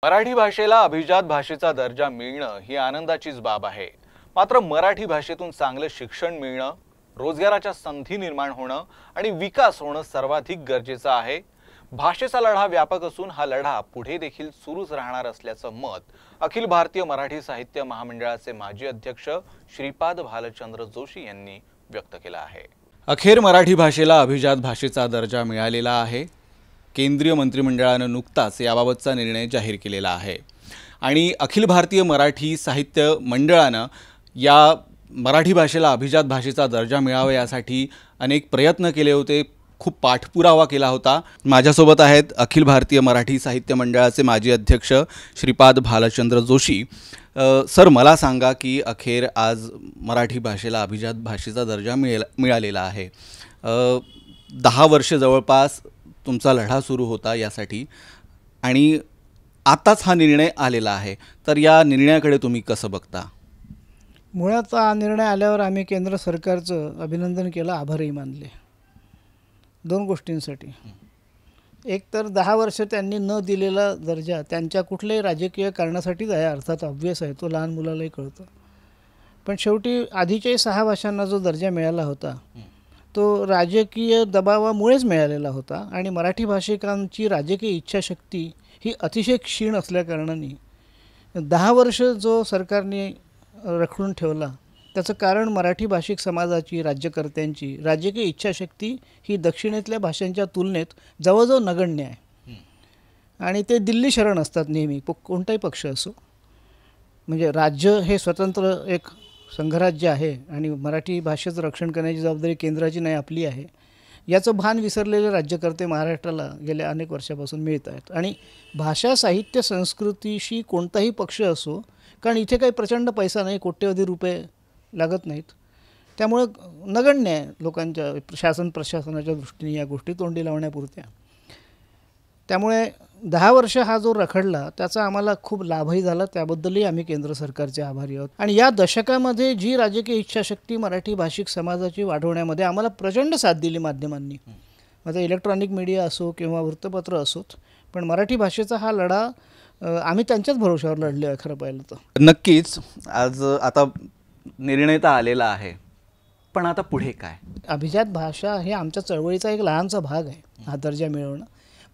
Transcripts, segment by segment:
मराठी भाषेला अभिजात भाषेचा दर्जा मिळणं ही आनंदाचीच बाब आहे। मात्र मराठी भाषेतून चांगले शिक्षण मिळणं, रोजगाराच्या संधी निर्माण होणं आणि विकास होणं सर्वाधिक गरजेचं आहे। भाषेचा लढा व्यापक असून हा लढा पुढे देखील सुरूच राहणार असल्याचं मत अखिल भारतीय मराठी साहित्य महामंडळाचे माजी अध्यक्ष श्रीपाद भालचंद्र जोशी यांनी व्यक्त केलं आहे। अखेर मराठी भाषेला अभिजात भाषेचा दर्जा मिळालेला आहे। केंद्रीय मंत्रिमंडळाने नुकताच याबाबतचा निर्णय जाहीर केलेला आहे आणि अखिल भारतीय मराठी साहित्य मंडळाने या मराठी भाषेला अभिजात भाषेचा दर्जा मिळावा यासाठी अनेक प्रयत्न केले होते, खूप पाठपुरावा केला होता। माझ्यासोबत आहेत अखिल भारतीय मराठी साहित्य मंडळाचे माजी अध्यक्ष श्रीपाद भालचंद्र जोशी। सर, मला सांगा की अखेर आज मराठी भाषेला अभिजात भाषेचा दर्जा मिळालेला आहे। 10 वर्ष जवळपास तुमचा लढा सुरू होता यासाठी आणि आताच हा निर्णय आलेला आहे, तर या निर्णयाकडे तुम्ही कसं बघता? मुळात हा निर्णय आल्यावर आम्ही केंद्र सरकारचं अभिनंदन केलं, आभारही मानले। 2 गोष्टींसाठी। एक तर 10 वर्ष त्यांनी न दिलेला दर्जा त्यांच्या कुठल्याही राजकीय कारणासाठीच आहे, अर्थात ऑब्व्हियस आहे, तो लहान मुलालाही कळतं। पण शेवटी आधीच्याही 6 भाषांना जो दर्जा मिळाला होता तो राजकीय दबावामुळेच मिळालेला होता आणि मराठी भाषिकांची राजकीय इच्छाशक्ती ही अतिशय क्षीण असल्याकारणाने 10 वर्ष जो सरकारने रखडून ठेवला त्याचं कारण मराठी भाषिक समाजाची, राज्यकर्त्यांची राजकीय इच्छाशक्ती ही दक्षिणेतल्या भाषांच्या तुलनेत जवळजवळ नगण्य आहे आणि ते दिल्ली शरण असतात नेहमी, कोणताही पक्ष असो। म्हणजे राज्य हे स्वतंत्र एक संघराज्य आहे आणि मराठी भाषेचं रक्षण करण्याची जबाबदारी केंद्राची नाही, आपली आहे, याचं भान विसरलेले राज्यकर्ते महाराष्ट्राला गेल्या अनेक वर्षापासून मिळत आहेत। आणि भाषा, साहित्य, संस्कृतीशी कोणताही पक्ष असो, कारण इथे काही प्रचंड पैसा नाही, कोट्यवधी रुपये लागत नाहीत, त्यामुळे नगण्य आहे लोकांच्या शासन प्रशासनाच्या दृष्टीने या गोष्टी तोंडी लावण्यापुरत्या। त्यामुळे 10 वर्ष हा जो रखडला त्याचा आम्हाला खूप लाभही झाला, त्याबद्दलही आम्ही केंद्र सरकारचे आभारी आहोत। आणि या दशकामध्ये जी राजकीय इच्छाशक्ती मराठी भाषिक समाजाची वाढवण्यामध्ये आम्हाला प्रचंड साथ दिली माध्यमांनी, आता इलेक्ट्रॉनिक मीडिया असो किंवा वृत्तपत्र असोत, पण मराठी भाषेचा हा लढा आम्ही त्यांच्याच भरोशावर लढलो आहे खरं पाहिलं तर। नक्कीच आज आता निर्णय तर आलेला आहे, पण आता पुढे काय? अभिजात भाषा हे आमच्या चळवळीचा एक लहानसा भाग आहे हा दर्जा मिळवणं।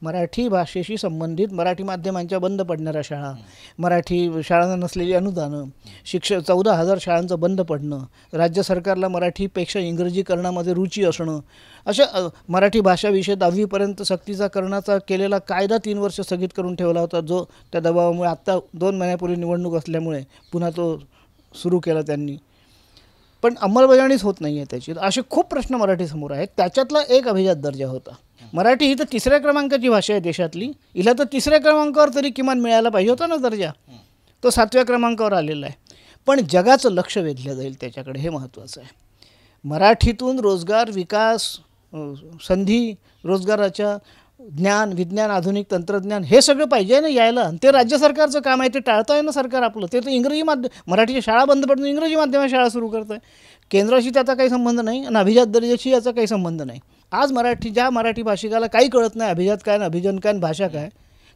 मराठी भाषेशी संबंधित मराठी माध्यमांच्या बंद पडणाऱ्या शाळा, मराठी शाळांना नसलेली अनुदानं, 14,000 शाळांचं बंद पडणं, राज्य सरकारला मराठीपेक्षा इंग्रजीकरणामध्ये रुची असणं, अशा मराठी भाषा विषय 10वीपर्यंत सक्तीचा करण्याचा केलेला कायदा 3 वर्ष स्थगित करून ठेवला होता, जो त्या दबावामुळे आत्ता 2 महिन्यापूर्वी निवडणूक असल्यामुळे पुन्हा तो सुरू केला त्यांनी, पण अंमलबजावणीच होत नाही आहे त्याची। असे खूप प्रश्न मराठीसमोर आहेत, त्याच्यातला एक अभिजात दर्जा होता। मराठी ही तर 3ऱ्या क्रमांकाची भाषा आहे देशातली, हिला तर 3ऱ्या क्रमांकावर तरी किमान मिळायला पाहिजे होता ना दर्जा, तो 7व्या क्रमांकावर आलेला आहे। पण जगाचं लक्ष वेधलं जाईल त्याच्याकडे, हे महत्त्वाचं आहे। मराठीतून रोजगार, विकास, संधी, रोजगाराच्या ज्ञान, विज्ञान, आधुनिक तंत्रज्ञान हे सगळं पाहिजे ना यायला, आणि ते राज्य सरकारचं काम आहे, ते टाळतं आहे ना सरकार आपलं। ते तर इंग्रजी मराठीच्या शाळा बंद पडून इंग्रजी माध्यमात शाळा सुरू करतं आहे, केंद्राशी त्याचा काही संबंध नाही आणि अभिजात दर्जाशी याचा काही संबंध नाही। आज ज्या मराठी भाषिकाला काही कळत नाही अभिजात काय ना अभिजन काय भाषा काय,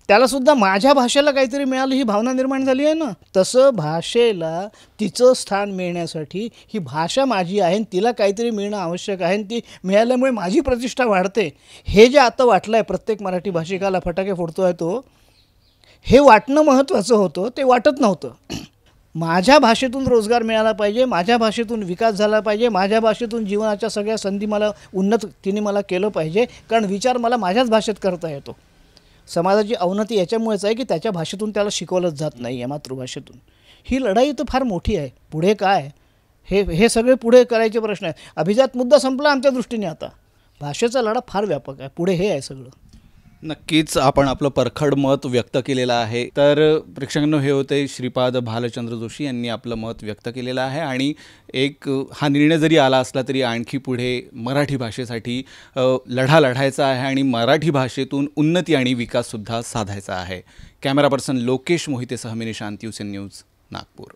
त्यालासुद्धा माझ्या भाषेला काहीतरी मिळालं ही भावना निर्माण झाली आहे ना। तसं भाषेला तिचं स्थान मिळण्यासाठी ही भाषा माझी आहे, तिला काहीतरी मिळणं आवश्यक आहे, ती मिळाल्यामुळे माझी प्रतिष्ठा वाढते, हे जे आता वाटलं आहे प्रत्येक मराठी भाषिकाला, फटाके फोडतो आहे तो, हे वाटणं महत्त्वाचं होतं, ते वाटत नव्हतं। माझ्या भाषेतून रोजगार मिळाला पाहिजे, माझ्या भाषेतून विकास झाला पाहिजे, माझ्या भाषेतून जीवनाच्या सगळ्या संधी मला तिने मला केलं पाहिजे, कारण विचार मला माझ्याच भाषेत करता येतो। समाजाची अवनती याच्यामुळेच आहे की त्याच्या भाषेतून त्याला शिकवलंच जात नाही आहे, मातृभाषेतून। ही लढाई तर फार मोठी आहे, पुढे काय हे सगळे पुढे करायचे प्रश्न आहेत। अभिजात मुद्दा संपला आमच्या दृष्टीने, आता भाषेचा लढा फार व्यापक आहे, पुढे हे आहे सगळं। नक्कीच आपण आपलं परखड मत व्यक्त केलेलं आहे। तर प्रेक्षकांनो, हे होते श्रीपाद भालचंद्र जोशी यांनी आपलं मत व्यक्त केलेलं आहे आणि हा निर्णय जरी आला असला तरी आणखी पुढे मराठी भाषेसाठी लढा लढायचा आहे आणि मराठी भाषेतून उन्नती आणि विकाससुद्धा साधायचा आहे। कॅमेरा पर्सन लोकेश मोहितेसह मी निशांत, UCN न्यूज, नागपूर।